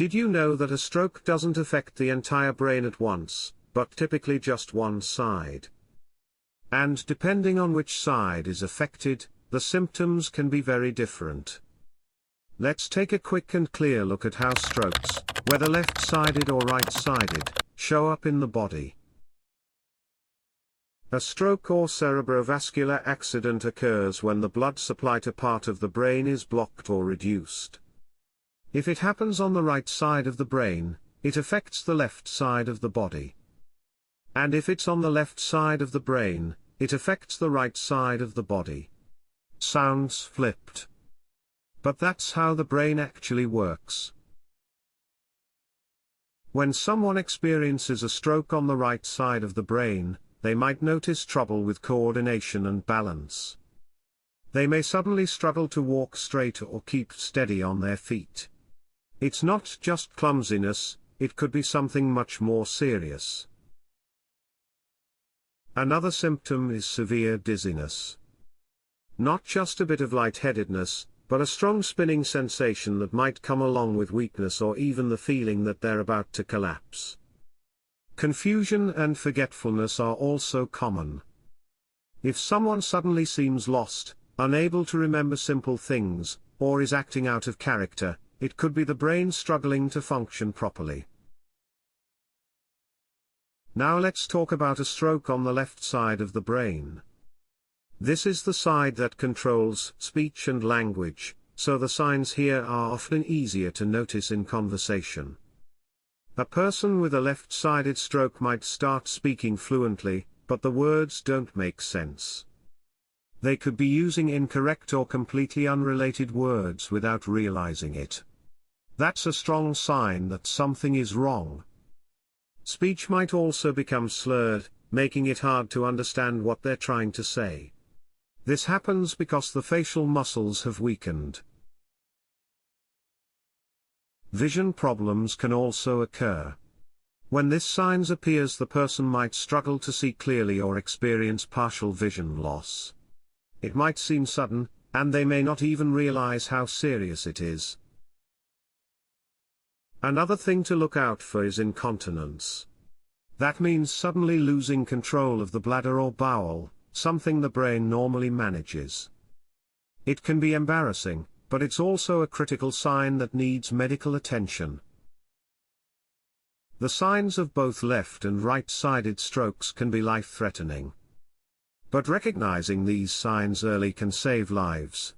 Did you know that a stroke doesn't affect the entire brain at once, but typically just one side? And depending on which side is affected, the symptoms can be very different. Let's take a quick and clear look at how strokes, whether left-sided or right-sided, show up in the body. A stroke or cerebrovascular accident occurs when the blood supply to part of the brain is blocked or reduced. If it happens on the right side of the brain, it affects the left side of the body. And if it's on the left side of the brain, it affects the right side of the body. Sounds flipped. But that's how the brain actually works. When someone experiences a stroke on the right side of the brain, they might notice trouble with coordination and balance. They may suddenly struggle to walk straight or keep steady on their feet. It's not just clumsiness, it could be something much more serious. Another symptom is severe dizziness. Not just a bit of lightheadedness, but a strong spinning sensation that might come along with weakness or even the feeling that they're about to collapse. Confusion and forgetfulness are also common. If someone suddenly seems lost, unable to remember simple things, or is acting out of character, it could be the brain struggling to function properly. Now let's talk about a stroke on the left side of the brain. This is the side that controls speech and language, so the signs here are often easier to notice in conversation. A person with a left-sided stroke might start speaking fluently, but the words don't make sense. They could be using incorrect or completely unrelated words without realizing it. That's a strong sign that something is wrong. Speech might also become slurred, making it hard to understand what they're trying to say. This happens because the facial muscles have weakened. Vision problems can also occur. When this signs appears, the person might struggle to see clearly or experience partial vision loss. It might seem sudden, and they may not even realize how serious it is. Another thing to look out for is incontinence. That means suddenly losing control of the bladder or bowel, something the brain normally manages. It can be embarrassing, but it's also a critical sign that needs medical attention. The signs of both left and right-sided strokes can be life-threatening. But recognizing these signs early can save lives.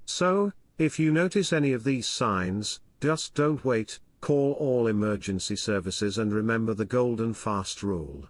So, if you notice any of these signs, just don't wait, call all emergency services and remember the golden fast rule.